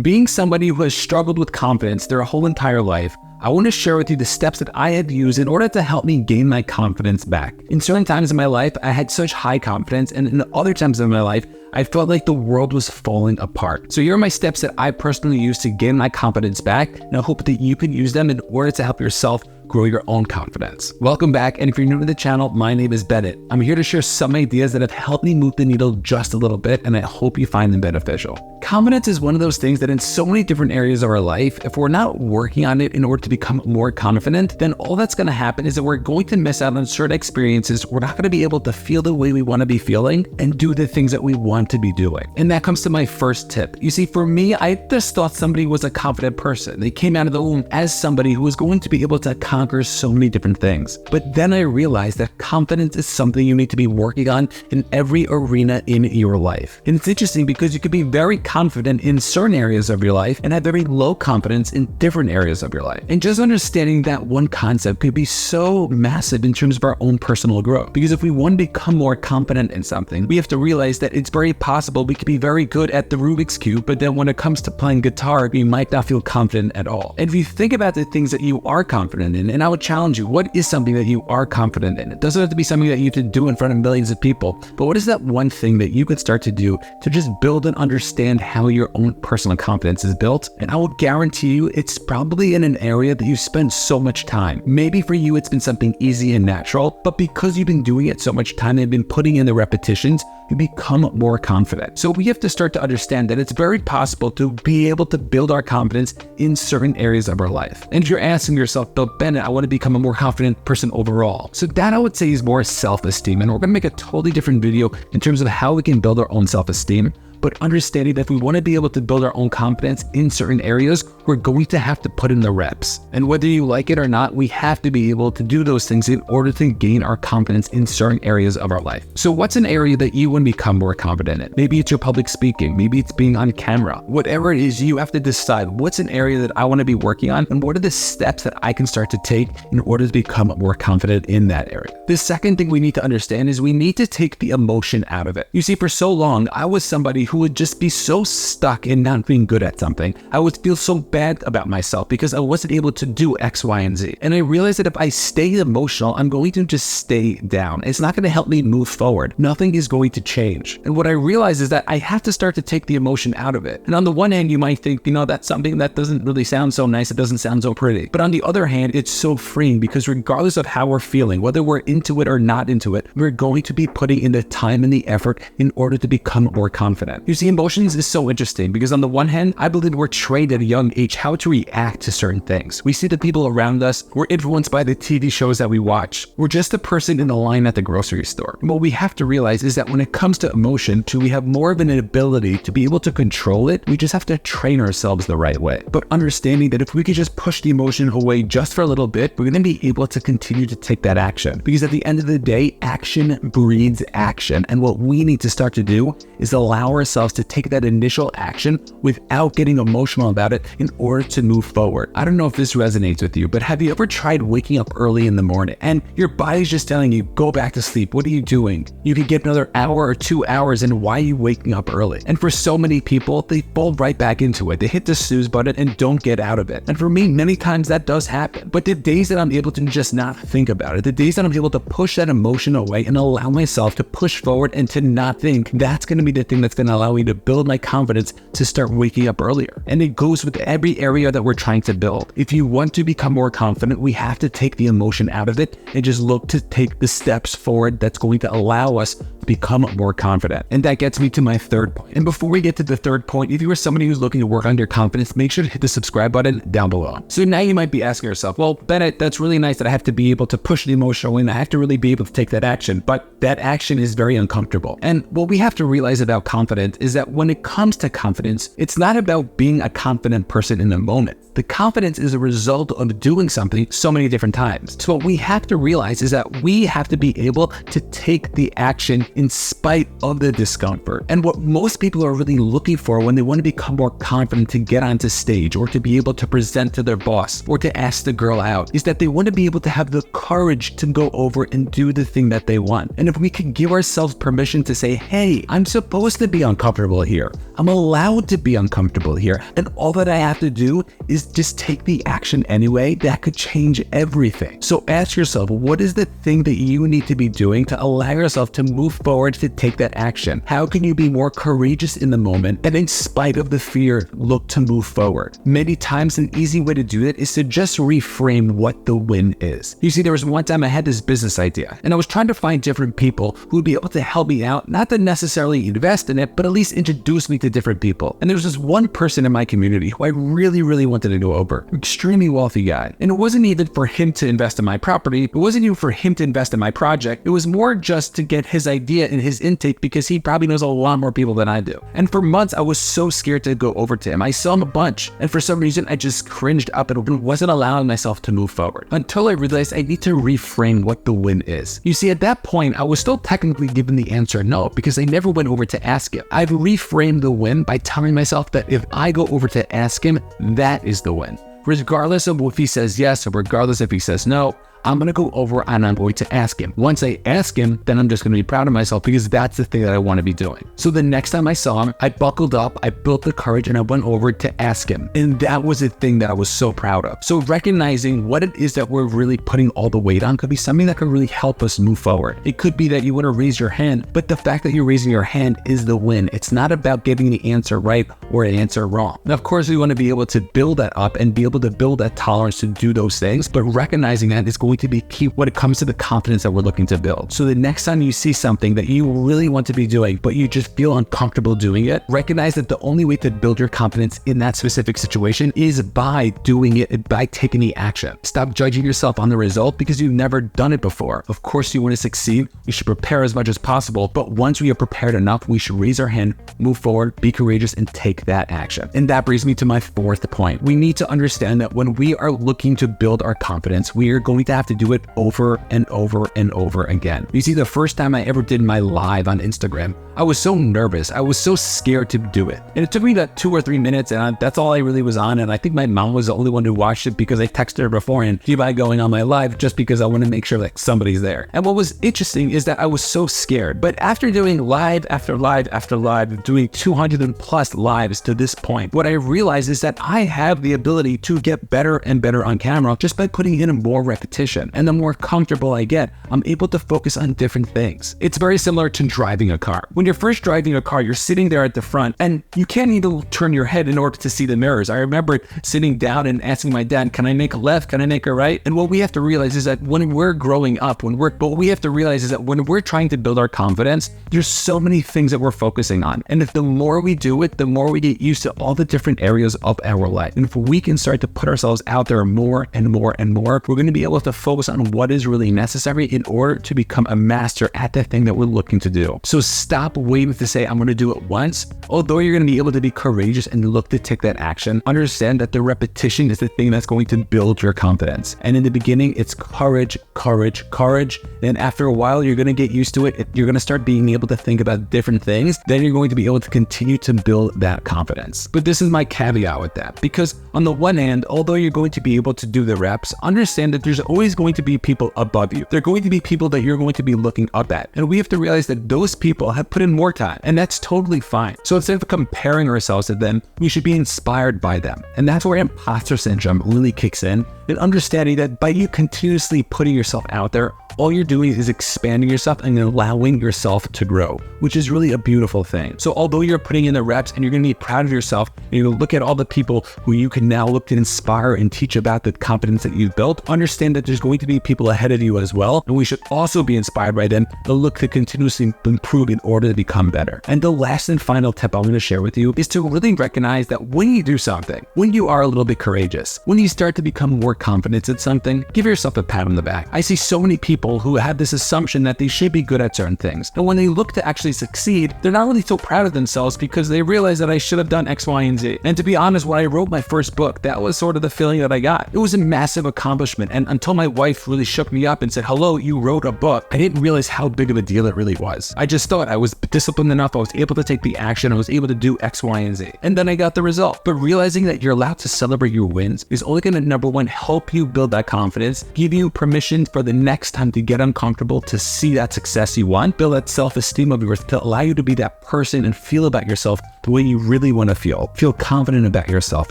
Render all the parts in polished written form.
Being somebody who has struggled with confidence their whole entire life, I want to share with you the steps that I have used in order to help me gain my confidence back. In certain times in my life, I had such high confidence, and in other times in my life, I felt like the world was falling apart. So here are my steps that I personally use to gain my confidence back, and I hope that you can use them in order to help yourself grow your own confidence. Welcome back, and if you're new to the channel, my name is Bennett. I'm here to share some ideas that have helped me move the needle just a little bit, and I hope you find them beneficial. Confidence is one of those things that in so many different areas of our life, if we're not working on it in order to become more confident, then all that's going to happen is that we're going to miss out on certain experiences. We're not going to be able to feel the way we want to be feeling and do the things that we want to be doing. And that comes to my first tip. You see, for me, I just thought somebody was a confident person. They came out of the womb as somebody who was going to be able to conquer so many different things. But then I realized that confidence is something you need to be working on in every arena in your life. And it's interesting because you could be very confident in certain areas of your life and have very low confidence in different areas of your life. And just understanding that one concept could be so massive in terms of our own personal growth. Because if we want to become more confident in something, we have to realize that it's very possible we could be very good at the Rubik's Cube, but then when it comes to playing guitar, you might not feel confident at all. And if you think about the things that you are confident in, and I would challenge you, what is something that you are confident in? It doesn't have to be something that you have to do in front of millions of people, but what is that one thing that you could start to do to just build and understand how your own personal confidence is built? And I will guarantee you it's probably in an area that you spend so much time. Maybe for you it's been something easy and natural, but because you've been doing it so much time and been putting in the repetitions, you become more confident. So we have to start to understand that it's very possible to be able to build our confidence in certain areas of our life. And if you're asking yourself, but Bennett, I want to become a more confident person overall. So that I would say is more self-esteem. And we're going to make a totally different video in terms of how we can build our own self-esteem. But understanding that if we want to be able to build our own confidence in certain areas, we're going to have to put in the reps. And whether you like it or not, we have to be able to do those things in order to gain our confidence in certain areas of our life. So what's an area that you want to become more confident in? Maybe it's your public speaking, maybe it's being on camera. Whatever it is, you have to decide what's an area that I want to be working on and what are the steps that I can start to take in order to become more confident in that area. The second thing we need to understand is we need to take the emotion out of it. You see, for so long, I was somebody who would just be so stuck in not being good at something. I would feel so bad about myself because I wasn't able to do X, Y, and Z. And I realized that if I stay emotional, I'm going to just stay down. It's not going to help me move forward. Nothing is going to change. And what I realized is that I have to start to take the emotion out of it. And on the one hand, you might think, that's something that doesn't really sound so nice. It doesn't sound so pretty. But on the other hand, it's so freeing because regardless of how we're feeling, whether we're into it or not into it, we're going to be putting in the time and the effort in order to become more confident. You see, emotions is so interesting because on the one hand, I believe we're trained at a young age how to react to certain things. We see the people around us, we're influenced by the TV shows that we watch. We're just a person in the line at the grocery store. And what we have to realize is that when it comes to emotion, we have more of an ability to be able to control it. We just have to train ourselves the right way. But understanding that if we could just push the emotion away just for a little bit, we're going to be able to continue to take that action. Because at the end of the day, action breeds action. And what we need to start to do is allow ourselves to take that initial action without getting emotional about it in order to move forward. I don't know if this resonates with you, but have you ever tried waking up early in the morning and your body's just telling you, go back to sleep? What are you doing? You could get another hour or 2 hours, and why are you waking up early? And for so many people, they fall right back into it. They hit the snooze button and don't get out of it. And for me, many times that does happen. But the days that I'm able to just not think about it, the days that I'm able to push that emotion away and allow myself to push forward and to not think, that's going to be the thing that's going to allow me to build my confidence to start waking up earlier. And it goes with every area that we're trying to build. If you want to become more confident, we have to take the emotion out of it and just look to take the steps forward that's going to allow us to become more confident. And that gets me to my third point. And before we get to the third point, if you are somebody who's looking to work on your confidence, make sure to hit the subscribe button down below. So now you might be asking yourself, well, Bennett, that's really nice that I have to be able to push the emotion away and I have to really be able to take that action, but that action is very uncomfortable. And what we have to realize about confidence is that when it comes to confidence, it's not about being a confident person in the moment. The confidence is a result of doing something so many different times. So what we have to realize is that we have to be able to take the action in spite of the discomfort. And what most people are really looking for when they want to become more confident to get onto stage or to be able to present to their boss or to ask the girl out is that they want to be able to have the courage to go over and do the thing that they want. And if we can give ourselves permission to say, hey, I'm supposed to be uncomfortable. uncomfortable here. I'm allowed to be uncomfortable here. And all that I have to do is just take the action anyway. That could change everything. So ask yourself, what is the thing that you need to be doing to allow yourself to move forward, to take that action? How can you be more courageous in the moment and in spite of the fear, look to move forward? Many times an easy way to do that is to just reframe what the win is. You see, there was one time I had this business idea and I was trying to find different people who would be able to help me out, not to necessarily invest in it, but at least introduce me to different people. And there was this one person in my community who I really wanted to go over, an extremely wealthy guy. And it wasn't even for him to invest in my property. It wasn't even for him to invest in my project. It was more just to get his idea and his intake because he probably knows a lot more people than I do. And for months, I was so scared to go over to him. I saw him a bunch. And for some reason, I just cringed up and wasn't allowing myself to move forward until I realized I need to reframe what the win is. You see, at that point, I was still technically given the answer no, because I never went over to ask him. I've reframed the win by telling myself that if I go over to ask him, that is the win. Regardless of if he says yes or regardless if he says no, I'm going to go over and I'm going to ask him. Once I ask him, then I'm just going to be proud of myself because that's the thing that I want to be doing. So the next time I saw him, I buckled up, I built the courage, and I went over to ask him. And that was the thing that I was so proud of. So recognizing what it is that we're really putting all the weight on could be something that could really help us move forward. It could be that you want to raise your hand, but the fact that you're raising your hand is the win. It's not about getting the answer right or an answer wrong. Now, of course, we want to be able to build that up and be able to build that tolerance to do those things, but recognizing that is going to be key when it comes to the confidence that we're looking to build. So the next time you see something that you really want to be doing, but you just feel uncomfortable doing it, recognize that the only way to build your confidence in that specific situation is by doing it, by taking the action. Stop judging yourself on the result because you've never done it before. Of course, you want to succeed. You should prepare as much as possible, but once we are prepared enough, we should raise our hand, move forward, be courageous, and take that action. And that brings me to my fourth point. We need to understand that when we are looking to build our confidence, we are going to have to do it over and over and over again. You see, the first time I ever did my live on Instagram, I was so nervous. I was so scared to do it. And it took me about 2 or 3 minutes, and that's all I really was on. And I think my mom was the only one who watched it because I texted her beforehand, do you mind going on my live, just because I want to make sure that somebody's there. And what was interesting is that I was so scared. But after doing live after live after live, doing 200 and plus lives to this point, what I realized is that I have the ability to get better and better on camera just by putting in more repetition. And the more comfortable I get, I'm able to focus on different things. It's very similar to driving a car. When you're first driving a car, you're sitting there at the front and you can't even turn your head in order to see the mirrors. I remember sitting down and asking my dad, can I make a left? Can I make a right? And what we have to realize is that when we're growing up, when we're trying to build our confidence, there's so many things that we're focusing on. And if the more we do it, the more we get used to all the different areas of our life. And if we can start to put ourselves out there more and more and more, we're going to be able to focus on what is really necessary in order to become a master at the thing that we're looking to do. So stop waiting to say, I'm going to do it once. Although you're going to be able to be courageous and look to take that action, understand that the repetition is the thing that's going to build your confidence. And in the beginning, it's courage, courage, courage. Then after a while, you're going to get used to it. You're going to start being able to think about different things. Then you're going to be able to continue to build that confidence. But this is my caveat with that, because on the one hand, although you're going to be able to do the reps, understand that there's always going to be people above you. There are going to be people that you're going to be looking up at. And we have to realize that those people have put in more time, and that's totally fine. So instead of comparing ourselves to them, we should be inspired by them. And that's where imposter syndrome really kicks in, and understanding that by you continuously putting yourself out there, all you're doing is expanding yourself and allowing yourself to grow, which is really a beautiful thing. So although you're putting in the reps and you're going to be proud of yourself, and you're going to look at all the people who you can now look to inspire and teach about the confidence that you've built, understand that there's going to be people ahead of you as well. And we should also be inspired by them to look to continuously improve in order to become better. And the last and final tip I'm going to share with you is to really recognize that when you do something, when you are a little bit courageous, when you start to become more confident at something, give yourself a pat on the back. I see so many people who have this assumption that they should be good at certain things. And when they look to actually succeed, they're not really so proud of themselves because they realize that I should have done X, Y, and Z. And to be honest, when I wrote my first book, that was sort of the feeling that I got. It was a massive accomplishment. And until my wife really shook me up and said, hello, you wrote a book, I didn't realize how big of a deal it really was. I just thought I was disciplined enough. I was able to take the action. I was able to do X, Y, and Z. And then I got the result. But realizing that you're allowed to celebrate your wins is only going to, number one, help you build that confidence, give you permission for the next time to get uncomfortable, to see that success you want, build that self-esteem of yours to allow you to be that person and feel about yourself the way you really want to feel. Feel confident about yourself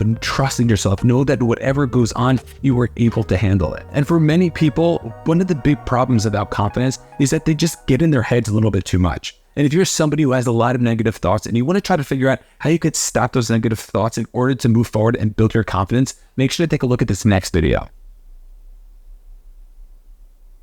and trusting yourself. Know that whatever goes on, you are able to handle it. And for many people, one of the big problems about confidence is that they just get in their heads a little bit too much. And if you're somebody who has a lot of negative thoughts and you want to try to figure out how you could stop those negative thoughts in order to move forward and build your confidence, make sure to take a look at this next video.